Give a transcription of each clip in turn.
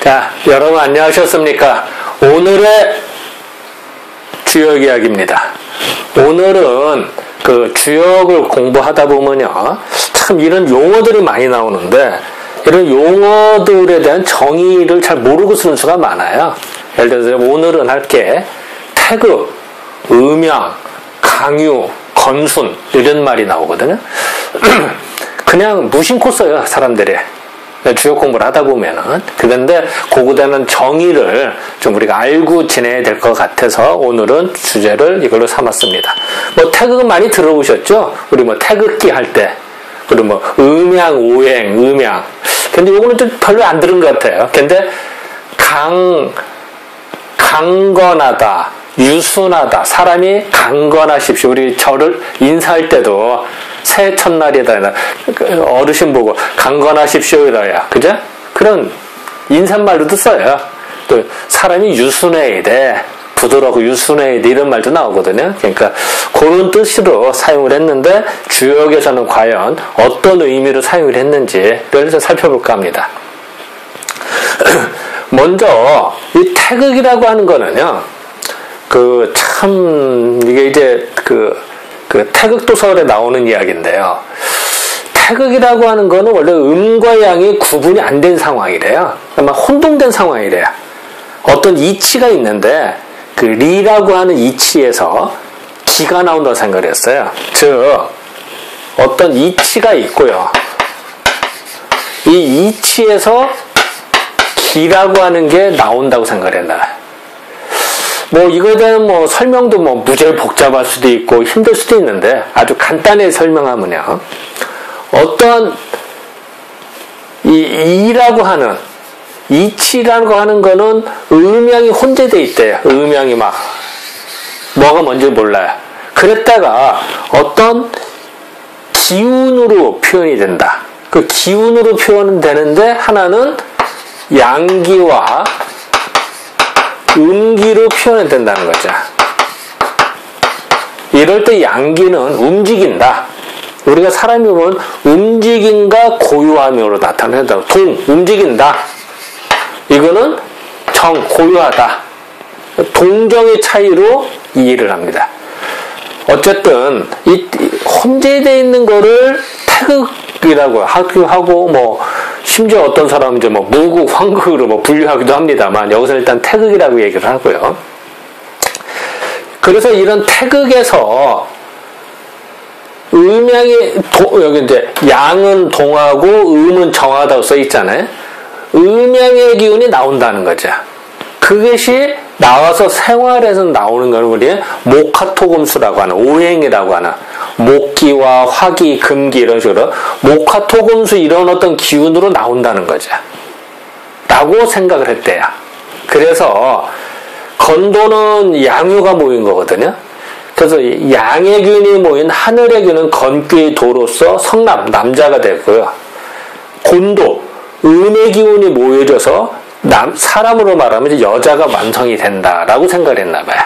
자, 여러분 안녕하셨습니까? 오늘의 주역 이야기입니다. 오늘은 그 주역을 공부하다 보면요, 참 이런 용어들이 많이 나오는데 이런 용어들에 대한 정의를 잘 모르고 쓰는 수가 많아요. 예를 들어서 오늘은 할게 태극, 음양, 강유, 건순 이런 말이 나오거든요. 그냥 무심코 써요, 사람들이. 주역 공부를 하다 보면은. 그런데 그거대는 정의를 좀 우리가 알고 지내야 될 것 같아서 오늘은 주제를 이걸로 삼았습니다. 뭐 태극은 많이 들어보셨죠? 우리 뭐 태극기 할 때. 그리고 뭐 음양, 오행, 음양. 근데 이거는 좀 별로 안 들은 것 같아요. 근데 강건하다, 유순하다. 사람이 강건하십시오. 우리 저를 인사할 때도 새해 첫날이다. 어르신 보고 강건하십시오. 이래야. 그죠? 그런 인사말로도 써요. 또 사람이 유순해야 돼. 부드럽고 유순해야 돼. 이런 말도 나오거든요. 그러니까 그런 뜻으로 사용을 했는데 주역에서는 과연 어떤 의미로 사용을 했는지를 좀 살펴볼까 합니다. 먼저 이 태극이라고 하는 거는요. 이게 이제 태극도설에 나오는 이야기인데요. 태극이라고 하는 거는 원래 음과 양이 구분이 안 된 상황이래요. 그러니까 혼동된 상황이래요. 어떤 이치가 있는데 그 리라고 하는 이치에서 기가 나온다고 생각을 했어요. 즉 어떤 이치가 있고요. 이 이치에서 기라고 하는 게 나온다고 생각을 했나. 뭐 이거에 대한 뭐 설명도 뭐 무지하게 복잡할 수도 있고 힘들 수도 있는데 아주 간단히 설명하면요. 어떤 이라고 하는 이치라고 하는 거는 음양이 혼재되어 있대요. 음양이 막 뭐가 뭔지 몰라요. 그랬다가 어떤 기운으로 표현이 된다. 그 기운으로 표현은 되는데 하나는 양기와 음기로 표현이 된다는 거죠. 이럴 때 양기는 움직인다. 우리가 사람이 보면 움직임과 고요함으로 나타낸다고. 움직인다. 이거는 고요하다. 동정의 차이로 이해를 합니다. 어쨌든 이 혼재되어 있는 거를 태극이라고 하고 뭐 심지어 어떤 사람은 이제 뭐 무국, 황극으로 뭐 분류하기도 합니다만 여기서 일단 태극이라고 얘기를 하고요. 그래서 이런 태극에서 음양이 여기 이제 양은 동하고 음은 정하다고 써 있잖아요. 음양의 기운이 나온다는 거죠. 그것이 나와서 생활에서 나오는 걸 우리 목화토금수라고 하는, 오행이라고 하는 목기와 화기, 금기 이런 식으로 목화토금수 이런 어떤 기운으로 나온다는 거죠. 라고 생각을 했대요. 그래서 건도는 양유가 모인 거거든요. 그래서 양의 기운이 모인 하늘의 기운은 건귀의 도로서 성남, 남자가 되고요. 곤도, 음의 기운이 모여져서 사람으로 말하면 이제 여자가 완성이 된다라고 생각을 했나 봐요.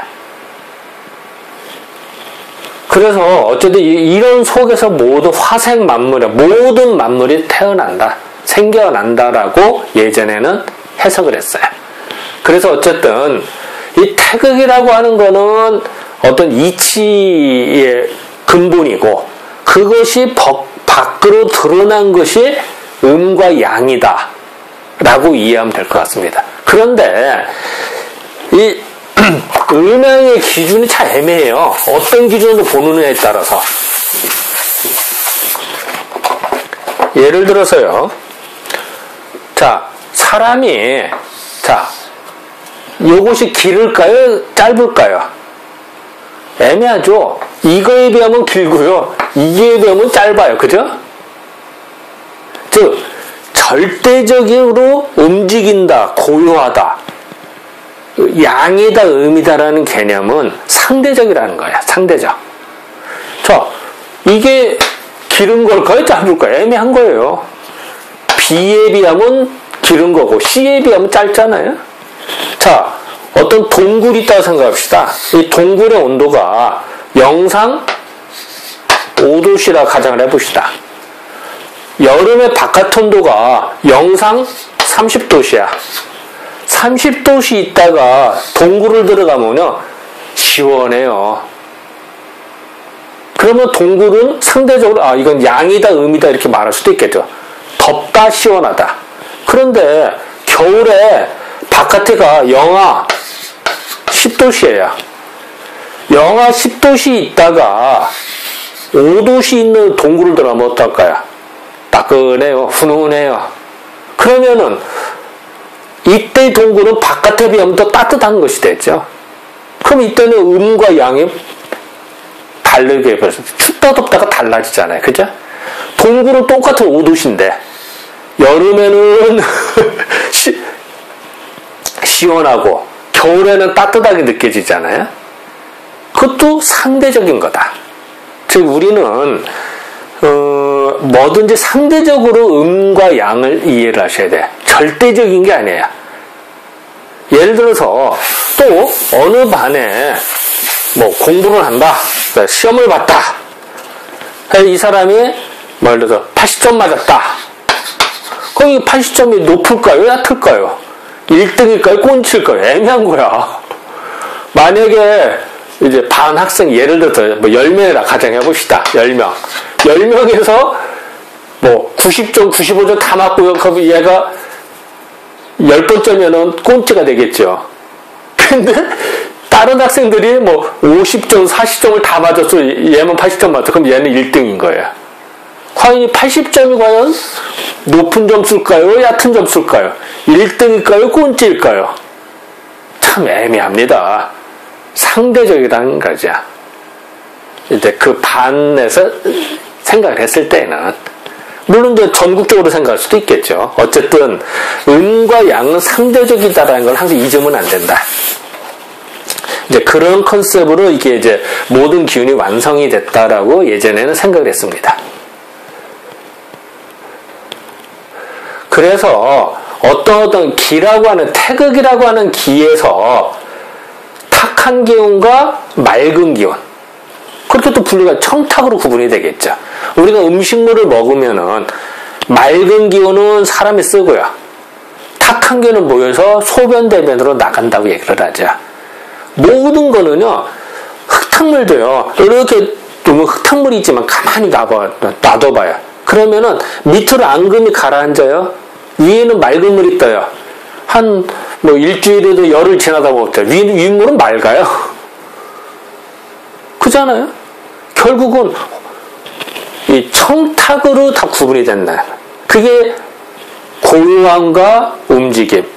그래서 어쨌든 이런 속에서 모든 화생 만물이야. 모든 만물이 태어난다. 생겨난다라고 예전에는 해석을 했어요. 그래서 어쨌든 이 태극이라고 하는 거는 어떤 이치의 근본이고 그것이 밖으로 드러난 것이 음과 양이다. 라고 이해하면 될 것 같습니다. 그런데 이 음양의 기준이 참 애매해요. 어떤 기준으로 보느냐에 따라서. 예를 들어서요. 자, 사람이 요것이 길을까요? 짧을까요? 애매하죠. 이거에 비하면 길고요. 이거에 비하면 짧아요. 그죠? 즉 절대적으로 움직인다, 고요하다, 양이다, 음이다라는 개념은 상대적이라는 거야. 상대적. 자, 이게 길은 걸까요? 짧을까요? 애매한 거예요. B에 비하면 길은 거고 C에 비하면 짧잖아요. 자, 어떤 동굴이 있다고 생각합시다. 이 동굴의 온도가 영상 5도씨라 가정을 해봅시다. 여름에 바깥 온도가 영상 30도씨야. 30도씨 있다가 동굴을 들어가면요, 시원해요. 그러면 동굴은 상대적으로, 이건 양이다, 음이다, 이렇게 말할 수도 있겠죠. 덥다, 시원하다. 그런데 겨울에 바깥에가 영하 10도씨예요. 영하 10도씨 있다가 5도씨 있는 동굴을 들어가면 어떨까요? 따끈해요. 훈훈해요. 그러면은 이때 동굴은 바깥에 비하면 더 따뜻한 것이 되죠. 그럼 이때는 음과 양이 다르게 벌써 춥다 덥다가 달라지잖아요. 그죠? 동굴은 똑같은 5도씨인데 여름에는 시원하고 겨울에는 따뜻하게 느껴지잖아요. 그것도 상대적인 거다. 즉 우리는 뭐든지 상대적으로 음과 양을 이해를 하셔야 돼. 절대적인 게 아니에요. 예를 들어서 또 어느 반에 뭐 공부를 한다, 시험을 봤다. 이 사람이 예를 들어서 80점 맞았다. 그럼 이 80점이 높을까요? 얕을까요? 1등일까요? 꼰칠까요? 애매한 거야. 만약에 이제 반 학생 예를 들어서 뭐 10명이라 가정해봅시다. 10명. 10명에서 뭐 90점, 95점 다 맞고요. 그럼 얘가 10번째면은 꼰치가 되겠죠. 근데 다른 학생들이 뭐 50점, 40점을 다 맞았어. 얘만 80점 맞았어. 그럼 얘는 1등인 거예요. 과연 이 80점이 과연 높은 점수일까요? 얕은 점수일까요? 1등일까요? 꼰치일까요? 참 애매합니다. 상대적이라는 거죠. 이제 그 반에서 생각을 했을 때는 물론 이제 전국적으로 생각할 수도 있겠죠. 어쨌든 음과 양은 상대적이다라는 걸 항상 잊으면 안 된다. 이제 그런 컨셉으로 이게 이제 모든 기운이 완성이 됐다라고 예전에는 생각을 했습니다. 그래서 어떤 기라고 하는 태극이라고 하는 기에서 탁한 기운과 맑은 기운, 그렇게 또 분류가 청탁으로 구분이 되겠죠. 우리가 음식물을 먹으면은 맑은 기운은 사람이 쓰고요. 탁한 기운은 모여서 소변대변으로 나간다고 얘기를 하죠. 모든 거는요, 흙탕물도요, 이렇게 흙탕물이 있지만 가만히 놔둬봐요. 그러면은 밑으로 앙금이 가라앉아요. 위에는 맑은 물이 떠요. 뭐 일주일에도 열흘 지나다 보면 윗물은 맑아요. 그잖아요? 결국은 이 청탁으로 다 구분이 된다. 그게 고요함과 움직임,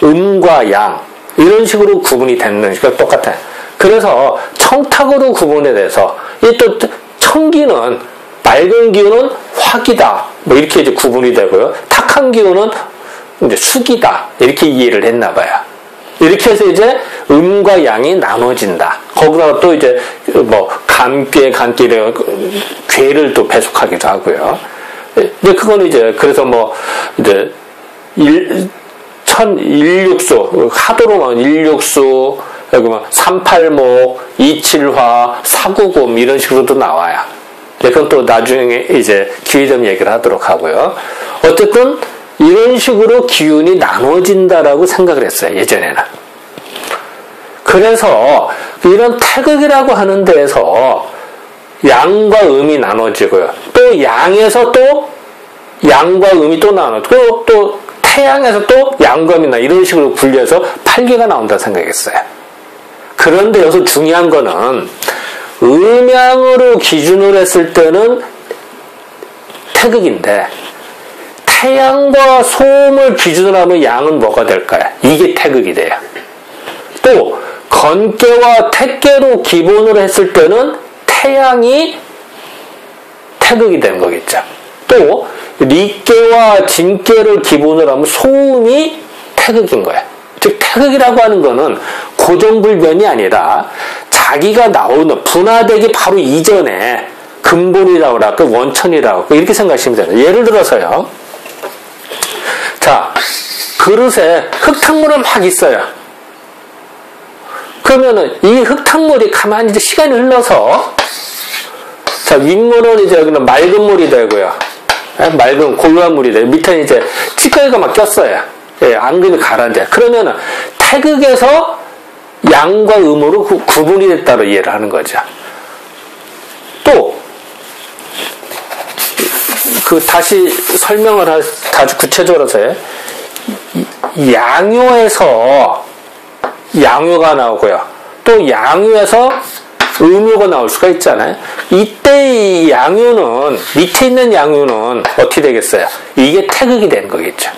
음과 양, 이런 식으로 구분이 되는 게 똑같아요. 그래서 청탁으로 구분에 대해서 이 또 청기는 맑은 기운은 화기다, 뭐 이렇게 이제 구분이 되고요. 탁한 기운은 이제 수기다, 이렇게 이해를 했나 봐요. 이렇게 해서 이제 음과 양이 나눠진다. 거기다가 또 이제 뭐 간괴, 간기를 괴를 또 배속하기도 하고요. 근데 그건 이제 그래서 뭐 이제 일육수 하도로만 일육수, 여기 뭐 삼팔목, 이칠화, 사구금 이런 식으로도 나와요. 그건 또 나중에 이제 기회점 얘기를 하도록 하고요. 어쨌든 이런 식으로 기운이 나눠진다라고 생각을 했어요, 예전에는. 그래서 이런 태극이라고 하는 데에서 양과 음이 나눠지고요. 또 양에서 또 양과 음이 또 나눠지고, 또 태양에서 또 양과 음이 이런 식으로 분리해서 8개가 나온다 생각했어요. 그런데 여기서 중요한 거는 음양으로 기준으로 했을 때는 태극인데, 태양과 소음을 기준으로 하면 양은 뭐가 될까요? 이게 태극이 돼요. 또 건깨와 택깨로 기본으로 했을 때는 태양이 태극이 되는 거겠죠. 또 리깨와 진깨를 기본으로 하면 소음이 태극인 거예요. 즉 태극이라고 하는 거는 고정불변이 아니라 자기가 나오는 분화되기 바로 이전에 근본이라고 할까, 원천이라고 할까, 이렇게 생각하시면 돼요. 예를 들어서요. 자, 그릇에 흙탕물은 막 있어요. 그러면은 이 흙탕물이 가만히 이제 시간이 흘러서, 자, 윗물은 이제 여기는 맑은 물이 되고요. 맑은 고요한 물이 돼요. 밑에 이제 찌꺼기가 막 꼈어요. 앙금이 가라앉아요. 그러면은 태극에서 양과 음으로 구분이 됐다고 이해를 하는 거죠. 또 다시 설명을 아주 구체적으로 해서 양요에서 양요가 나오고요. 또 양요에서 음요가 나올 수가 있잖아요. 이때 이 양요는 밑에 있는 양요는 어떻게 되겠어요? 이게 태극이 되는 거겠죠.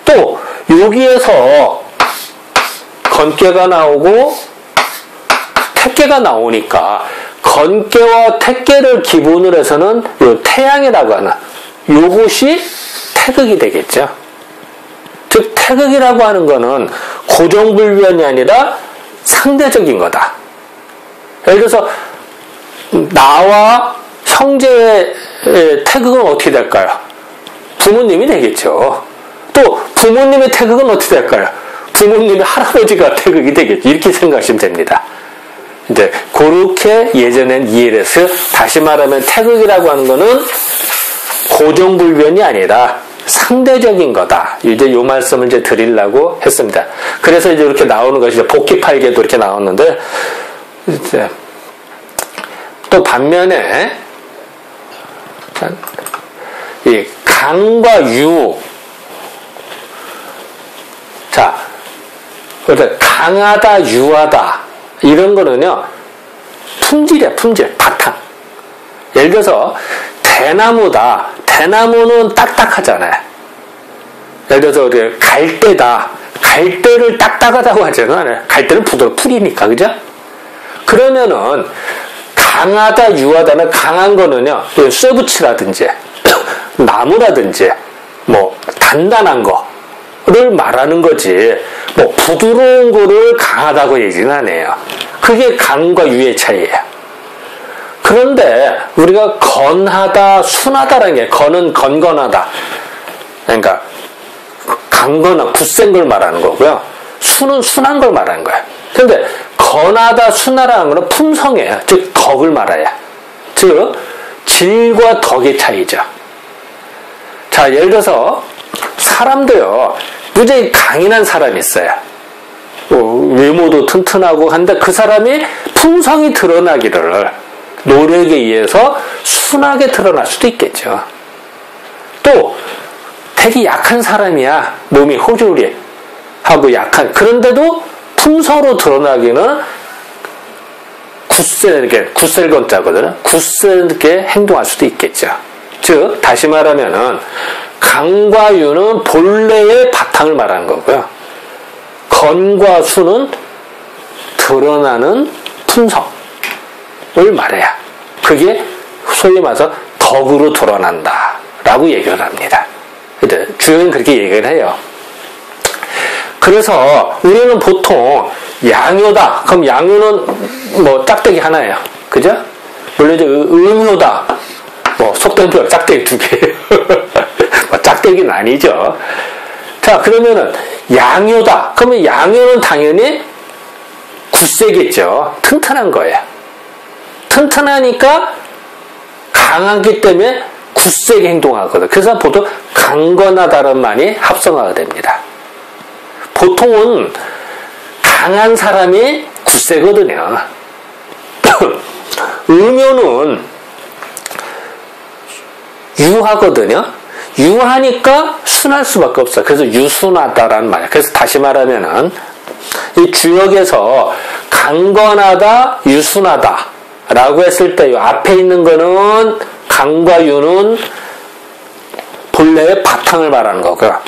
또 여기에서 건깨가 나오고 택깨가 나오니까 건깨와 택깨를 기본으로 해서는 요 태양이라고 하는 요것이 태극이 되겠죠. 즉 태극이라고 하는 거는 고정불변이 아니라 상대적인 거다. 예를 들어서 나와 형제의 태극은 어떻게 될까요? 부모님이 되겠죠. 또 부모님의 태극은 어떻게 될까요? 부모님의 할아버지가 태극이 되겠죠. 이렇게 생각하시면 됩니다. 이제 그렇게 예전엔 이해를 했어요. 다시 말하면 태극이라고 하는 거는 고정불변이 아니라 상대적인 거다. 이제 요 말씀을 이제 드리려고 했습니다. 그래서 이제 이렇게 나오는 것이 이제 복귀팔계도 이렇게 나왔는데, 이제 또 반면에 이 강과 유, 자, 강하다, 유하다 이런 거는요 품질이야, 품질, 바탕. 예를 들어서 대나무다. 대나무는 딱딱하잖아요. 예를 들어서 우리 갈대다. 갈대를 딱딱하다고 하잖아요. 갈대는 풀이니까, 그죠? 그러면은 강하다, 유하다는 강한 거는요, 쇠붙이라든지 나무라든지 뭐 단단한 거를 말하는 거지. 뭐 부드러운 거를 강하다고 얘기는 안 해요. 그게 강과 유의 차이예요. 그런데 우리가 건하다, 순하다라는 게, 건은 건건하다. 그러니까 강건한 굳센 걸 말하는 거고요. 순은 순한 걸 말하는 거예요. 그런데 건하다, 순하다는 거는 품성이에요. 즉 덕을 말해요. 즉 질과 덕의 차이죠. 자, 예를 들어서 사람도요, 무지하게 강인한 사람이 있어요. 외모도 튼튼하고 한데 그 사람이 품성이 드러나기를 노력에 의해서 순하게 드러날 수도 있겠죠. 또 되게 약한 사람이야. 몸이 호졸이하고 약한. 그런데도 품성으로 드러나기는 굳셀건자거든요. 굳세게 행동할 수도 있겠죠. 즉 다시 말하면은 강과 유는 본래의 바탕을 말하는 거고요. 건과 수는 드러나는 품성을 말해야 그게 소위 말해서 덕으로 드러난다 라고 얘기를 합니다. 주역은 그렇게 얘기를 해요. 그래서 우리는 보통 양요다. 그럼 양요는 뭐 짝대기 하나예요. 그죠? 물론 이제 음요다. 뭐 속된 줄 짝대기 2개. 뭐 짝대기는 아니죠. 자, 그러면은 양요다. 그러면 양요는 당연히 굳세겠죠. 튼튼한 거예요. 튼튼하니까 강하기 때문에 굳세게 행동하거든. 그래서 보통 강건하다는 말이 합성화가 됩니다. 보통은 강한 사람이 굳세거든요. 음요는 유하거든요. 유하니까 순할 수밖에 없어요. 그래서 유순하다라는 말이에요. 그래서 다시 말하면은 이 주역에서 강건하다, 유순하다 라고 했을 때 이 앞에 있는 거는 강과 유는 본래의 바탕을 말하는 거고요.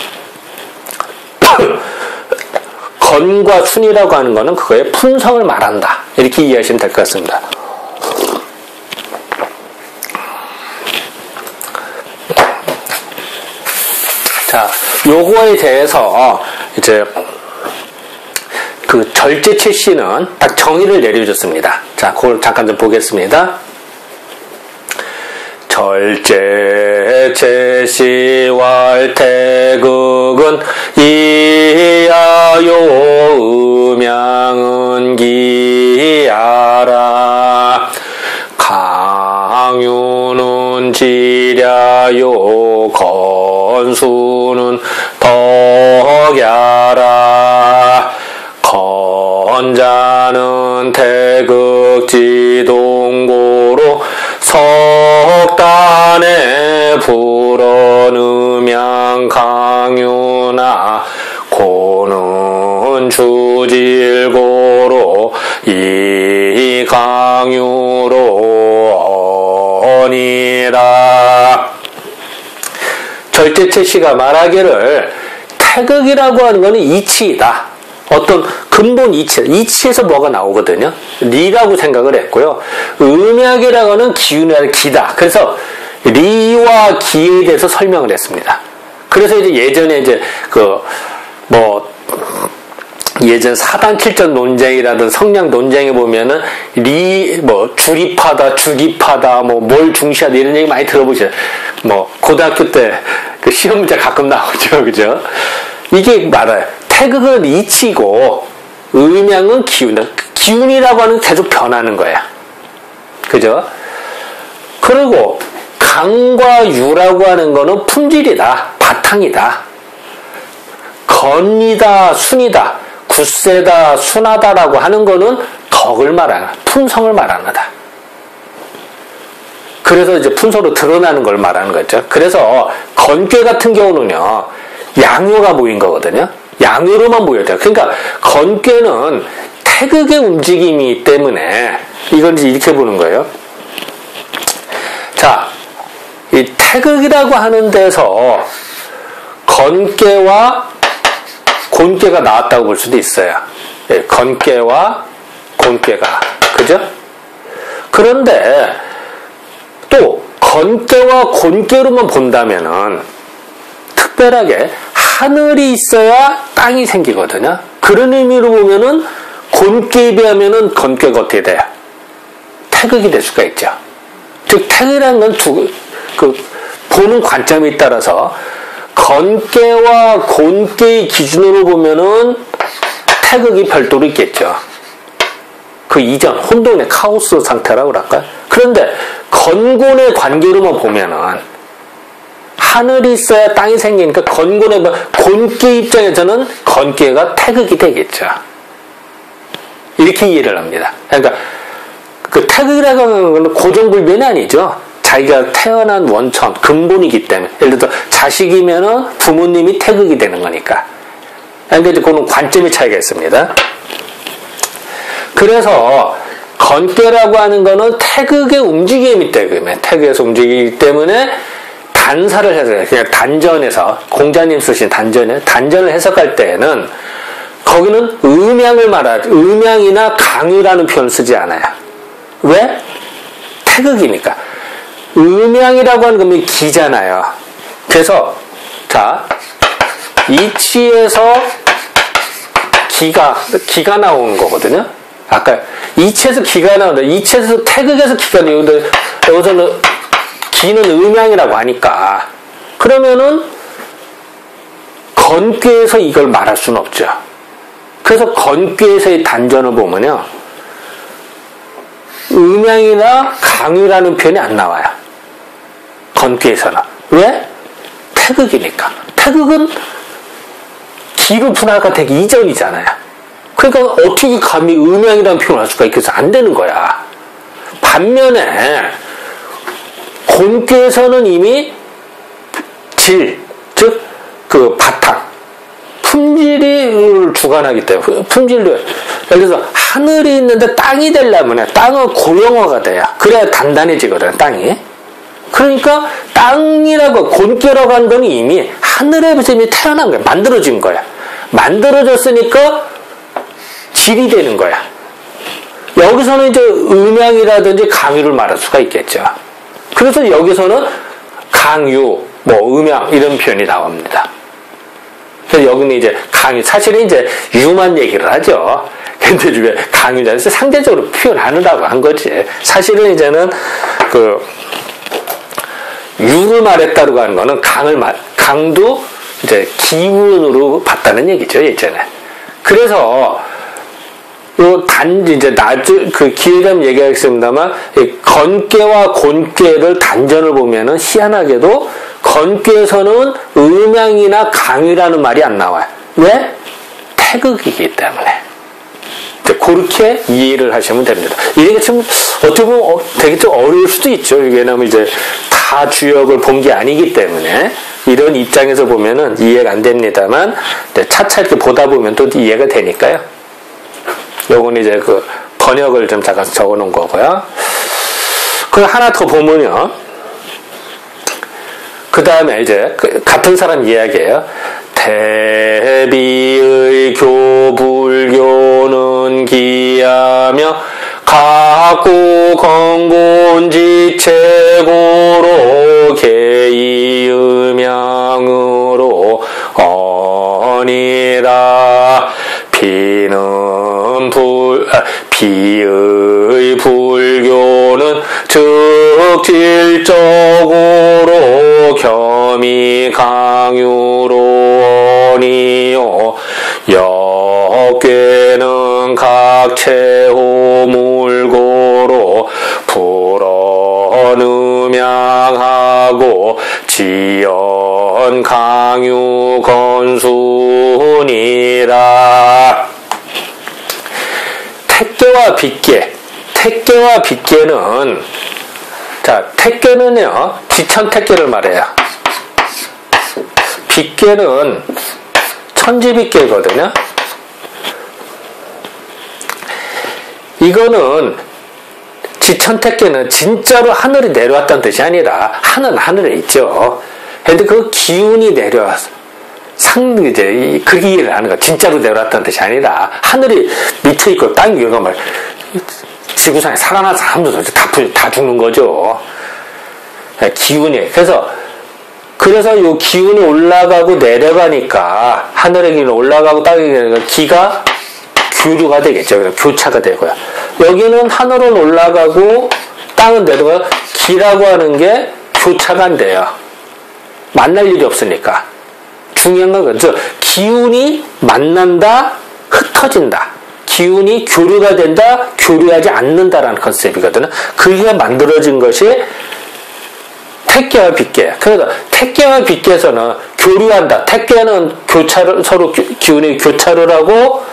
건과 순이라고 하는 거는 그거의 품성을 말한다. 이렇게 이해하시면 될 것 같습니다. 자, 요거에 대해서 이제 그 절제치 씨는 딱 정의를 내려줬습니다. 자, 그걸 잠깐 좀 보겠습니다. 절제체시왈 태극은 이하요 음양은 기하라 강유는 지랴요 건수는 덕야라 건자는 태극지동고로 석단에 불어누면 강유나 고는 주질고로 이 강유로 어니라. 절제체 씨가 말하기를 태극이라고 하는 것은 이치이다. 어떤 근본 이치에서 뭐가 나오거든요. 리라고 생각을 했고요. 음약이라고 하는 기운이라는 기다. 그래서 리와 기에 대해서 설명을 했습니다. 그래서 이제 예전에 이제 예전 사단 칠전 논쟁이라든 성량 논쟁에 보면은 주립하다, 주기파다, 뭘 중시하다 이런 얘기 많이 들어보시죠. 고등학교 때 그 시험 문제 가끔 나오죠, 그죠? 이게 말아요. 태극은 이치고 음양은 기운이다. 기운이라고 하는 게 계속 변하는 거야. 그죠? 그리고 강과 유라고 하는 거는 품질이다, 바탕이다. 건이다, 순이다, 굳세다, 순하다라고 하는 거는 덕을 말하는, 품성을 말하는다. 그래서 이제 품성으로 드러나는 걸 말하는 거죠. 그래서 건괴 같은 경우는요, 양요가 모인 거거든요. 양요로만 모여져요. 그러니까 건괴는 태극의 움직임이기 때문에 이건 이제 이렇게 보는 거예요. 자, 이 태극이라고 하는 데서 건괴와 곤괴가 나왔다고 볼 수도 있어요. 예, 건괴와 곤괴가. 그죠? 그런데 또 건괴와 곤괴로만 본다면은 특별하게 하늘이 있어야 땅이 생기거든요. 그런 의미로 보면은 곤괴에 비하면은 건괴가 어떻게 돼요? 태극이 될 수가 있죠. 즉 태극이라는 건 보는 관점에 따라서 건괴와 곤괴의 기준으로 보면은 태극이 별도로 있겠죠. 그 이전 혼돈의 카오스 상태라고 할까요? 그런데 건곤의 관계로만 보면은 하늘이 있어야 땅이 생기니까 곤괴 입장에서는 건괴가 태극이 되겠죠. 이렇게 이해를 합니다. 그러니까 그 태극이라고 하는 건 고정불변이 아니죠. 자기가 태어난 원천, 근본이기 때문에. 예를 들어 자식이면은 부모님이 태극이 되는 거니까. 그러니까 이제 그런 관점의 차이가 있습니다. 그래서 건괴라고 하는 거는 태극의 움직임이 때문에, 태극에서 움직이기 때문에 단사를 해서, 그냥 단전에서, 공자님 쓰신 단전을 해석할 때에는 거기는 음양을 말하죠. 음양이나 강유라는 표현을 쓰지 않아요. 왜? 태극이니까. 음양이라고 하는 건 기잖아요. 그래서, 자, 이치에서 기가 나오는 거거든요. 아까 이치에서 기가 나오는데, 이치에서 태극에서 기가 나오는데, 여기서는 기는 음양이라고 하니까, 그러면은 건괴에서 이걸 말할 수는 없죠. 그래서 건괴에서의 단전을 보면요, 음양이나 강유라는 표현이 안 나와요. 건괴에서는. 왜? 태극이니까. 태극은 기로 분화가 되기 이전이잖아요. 그러니까 어떻게 감히 음양이라는 표현을 할 수가 있겠어? 안 되는 거야. 반면에 곤괴에서는 이미 질, 즉 그 바탕, 품질을 주관하기 때문에 품질로, 예를 들어서 하늘이 있는데 땅이 되려면 땅은 고령화가 돼요. 그래야 단단해지거든, 땅이. 그러니까 땅이라고, 곤괴라고 하는 건 이미 하늘에서 이미 태어난 거야. 만들어진 거야. 만들어졌으니까 질이 되는 거야. 여기서는 이제 음양이라든지 강유를 말할 수가 있겠죠. 그래서 여기서는 강유, 음양 이런 표현이 나옵니다. 그래서 여기는 이제 강유, 사실은 이제 유만 얘기를 하죠. 근데 왜 강유자는 상대적으로 표현하느라고 한 거지. 사실은 이제는 유를 말했다고 하는 거는 강도 이제 기운으로 봤다는 얘기죠, 예전에. 그래서 이제 기회에 대한 얘기하겠습니다만, 건괴와 곤괴를 단전을 보면은 희한하게도 건괴에서는 음양이나 강유라는 말이 안 나와요. 왜? 태극이기 때문에. 그렇게 이해를 하시면 됩니다. 이게 좀 어떻게 보면 되게 좀 어려울 수도 있죠. 왜냐하면 이제 다 주역을 본 게 아니기 때문에 이런 입장에서 보면은 이해가 안 됩니다만 차차 이렇게 보다 보면 또 이해가 되니까요. 요건 이제 그 번역을 좀 잠깐 적어 놓은 거고요. 그 하나 더 보면요. 그 다음에 이제 같은 사람 이야기예요. 대비의 교불교는 기하며 각구 건곤지 최고로 개이음양으로 어니라 비의 불교는 즉질적으로 겸이 강유로 어니요 역괴는 각체호 물고로 불언음양하고 지연 강유 건순이라. 택계와 빗계. 택계와 빗계는, 자, 택계는요, 지천택계를 말해요. 빗계는 천지빗계거든요. 이거는, 지천택계는 진짜로 하늘이 내려왔다는 뜻이 아니라, 하늘은 하늘에 있죠. 근데 그 기운이 내려와서, 이제, 그 이해를 하는 거. 진짜로 내려왔다는 뜻이 아니라, 하늘이 밑에 있고, 땅이 위가 말, 지구상에 살아난 사람도 다 죽는 거죠. 기운이. 그래서 요 기운이 올라가고 내려가니까, 하늘의 기운이 올라가고 땅의 기운이 기가 교류가 되겠죠. 그래서 교차가 되고요. 여기는 하늘은 올라가고, 땅은 내려가고, 기라고 하는 게 교차가 안 돼요. 만날 일이 없으니까. 중요한 건 그죠. 기운이 만난다, 흩어진다. 기운이 교류가 된다, 교류하지 않는다라는 컨셉이거든요. 그게 만들어진 것이 택계와 빗계. 그래서 택계와 빗계에서는 교류한다. 택계는 교차를, 서로 기운이 교차를 하고,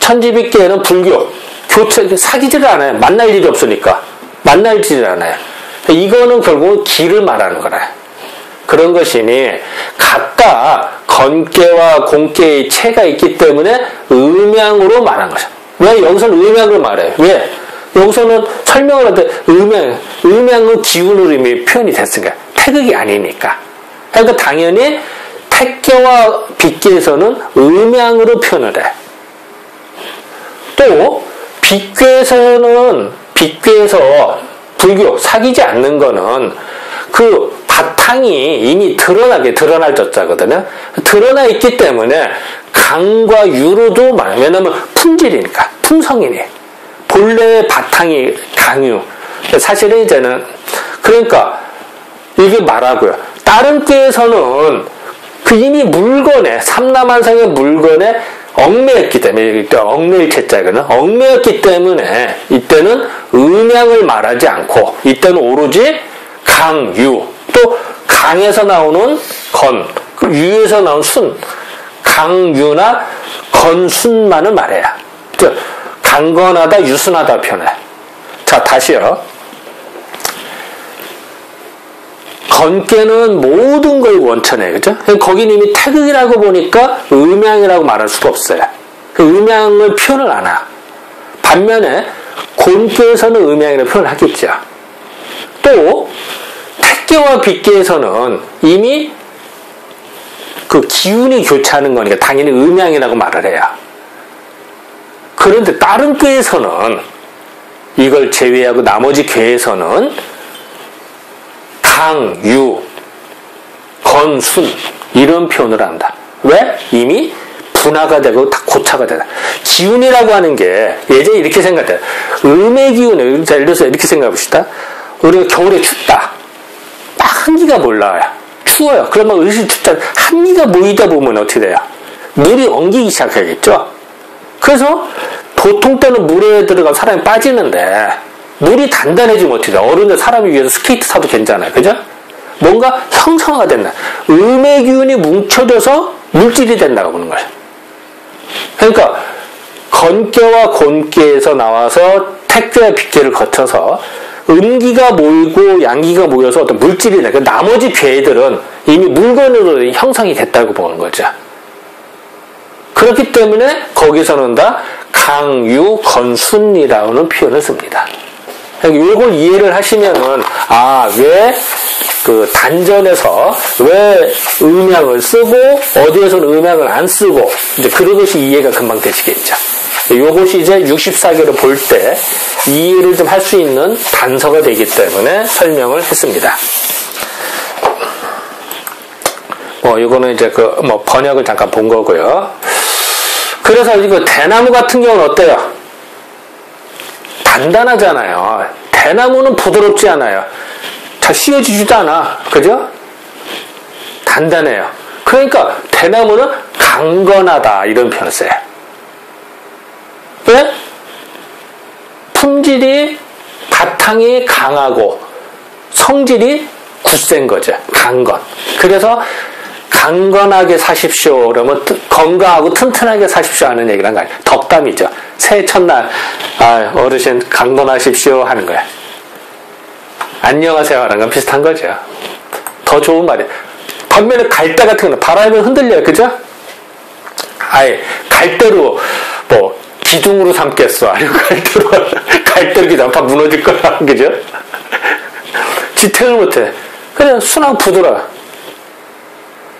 천지빗계는 불교. 사귀지를 않아요. 만날 일이 없으니까. 만날지를 않아요. 이거는 결국 기를 말하는 거라. 그런 것이니 각각 건계와 공계의 체가 있기 때문에 음양으로 말한 거죠. 왜 여기서는 음양으로 말해요? 왜? 여기서는 설명을 할 때 음양은 기운으로 이미 표현이 됐으니까 태극이 아니니까. 그러니까 당연히 택계와 빗계에서는 음양으로 표현을 해. 또 빗계에서 불교 사귀지 않는 거는 그 바탕이 이미 드러날 젖자거든요. 드러나 있기 때문에 강과 유로도 많아요. 왜냐면 품질이니까, 품성이니. 본래의 바탕이 강유. 사실은 이제는, 그러니까, 이게 말하고요. 다른 꾀에서는 그 이미 물건에, 삼라만상의 물건에 얽매였기 때문에, 얽매일 채자거든요. 얽매였기 때문에, 이때는 음양을 말하지 않고, 이때는 오로지 강, 유, 또 강에서 나오는 건, 유에서 나온 순, 강유나 건순만을 말해요. 강건하다, 유순하다 표현해. 자, 다시요. 건께는 모든 걸 원천해, 그죠? 거긴 이미 태극이라고 보니까 음양이라고 말할 수가 없어요. 그 음양을 표현을 안 하. 반면에 곤께에서는 음양이라고 표현을 하겠죠. 또 택계와 빗계에서는 이미 그 기운이 교차하는 거니까 당연히 음양이라고 말을 해요. 그런데 다른 꾀에서는 이걸 제외하고 나머지 꾀에서는 강, 유, 건, 순 이런 표현을 한다. 왜? 이미 분화가 되고 다 고차가 되다. 기운이라고 하는 게 예전에 이렇게 생각해요. 음의 기운을 예를 들어서 이렇게 생각해 봅시다. 우리가 겨울에 춥다. 막 한기가 몰라요. 추워요. 그러면 의식 춥다. 한기가 모이다 보면 어떻게 돼요? 물이 엉기기 시작하겠죠. 그래서 보통 때는 물에 들어가면 사람이 빠지는데 물이 단단해지면 어떻게 돼요? 어른들 사람이 위해서 스케이트 타도 괜찮아요. 그죠? 뭔가 형성화가 된다. 음의 기운이 뭉쳐져서 물질이 된다고 보는 거예요. 그러니까 건계와 곤계에서 나와서 택계와 빅계를 거쳐서 음기가 모이고 양기가 모여서 어떤 물질이 돼. 나머지 괴들은 이미 물건으로 형성이 됐다고 보는 거죠. 그렇기 때문에 거기서는 다 강유, 건순이라는 표현을 씁니다. 이걸 이해를 하시면은, 왜 그 단전에서 왜 음양을 쓰고, 어디에서는 음양을 안 쓰고, 이제 그러듯이 이해가 금방 되시겠죠. 요것이 이제 64개를 볼 때 이해를 좀 할 수 있는 단서가 되기 때문에 설명을 했습니다. 이거는 이제 번역을 잠깐 본 거고요. 그래서 이거 대나무 같은 경우는 어때요? 단단하잖아요. 대나무는 부드럽지 않아요. 잘 씌워지지도 않아. 그죠? 단단해요. 그러니까 대나무는 강건하다 이런 표현을 써요. 왜? 품질이 바탕이 강하고 성질이 굳센 거죠. 강건. 그래서 강건하게 사십시오. 그러면 건강하고 튼튼하게 사십시오 하는 얘기란 거 아니에요. 덕담이죠. 새해 첫날 어르신 강건하십시오 하는 거예요. 안녕하세요 하는 건 비슷한 거죠. 더 좋은 말이에요. 반면에 갈대 같은 거는 바람에 흔들려요. 그죠? 갈대로 기둥으로 삼겠어. 아니면 갈대로 기둥 다 무너질 거야. 그죠? 지탱을 못해. 그냥 순하고 부드러워.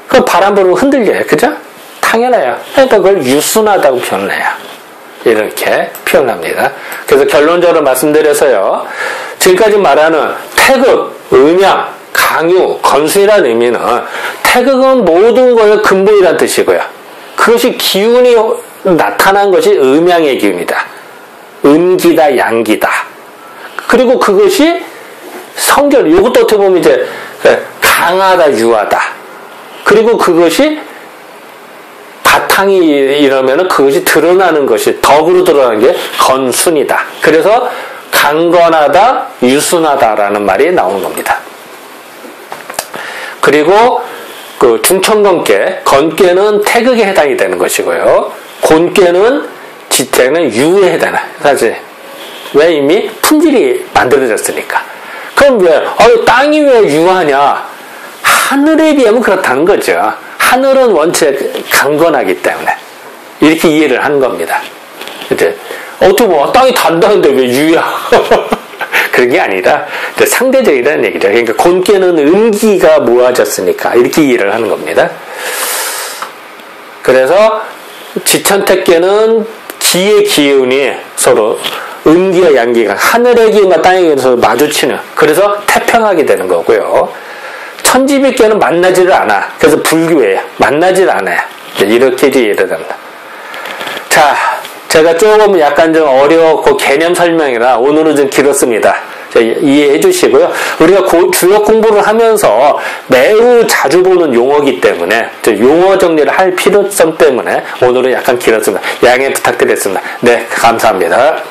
그 바람 불고 흔들려요. 그죠? 당연해요. 그러니까 그걸 유순하다고 표현을 해요. 이렇게 표현합니다. 그래서 결론적으로 말씀드려서요. 지금까지 말하는 태극, 음양, 강유, 건순이라는 의미는 태극은 모든 것의 근본이라는 뜻이고요. 그것이 기운이 나타난 것이 음양의 기운이다. 음기다, 양기다. 그리고 그것이 성결, 이것도 어떻게 보면 이제 강하다, 유하다. 그리고 그것이 바탕이 이러면은 그것이 드러나는 것이 덕으로 드러나는 게 건순이다. 그래서 강건하다, 유순하다라는 말이 나오는 겁니다. 그리고 그 중천건계, 건계는 태극에 해당이 되는 것이고요. 곤계는 지태는 유에 해당해요. 사실 왜 이미 품질이 만들어졌으니까. 그럼 왜 땅이 왜 유하냐? 하늘에 비하면 그렇다는 거죠. 하늘은 원체 강건하기 때문에 이렇게 이해를 하는 겁니다. 이제 어떻게 보면 땅이 단단한데 왜 유야? 그런 게 아니라 상대적이라는 얘기죠. 그러니까 곤계는 음기가 모아졌으니까 이렇게 이해를 하는 겁니다. 그래서 지천택계는 기의 기운이 서로 음기와 양기가 하늘의 기운과 땅의 기운이 서로 마주치는, 그래서 태평하게 되는 거고요. 천지빛계는 만나지를 않아. 그래서 불교예요. 만나지를 않아요. 이렇게 이해를 합니다. 자, 제가 조금 약간 좀 어려웠고 개념 설명이라 오늘은 좀 길었습니다. 이해해 주시고요. 우리가 주역 공부를 하면서 매우 자주 보는 용어이기 때문에 용어 정리를 할 필요성 때문에 오늘은 약간 길었습니다. 양해 부탁드리겠습니다. 네, 감사합니다.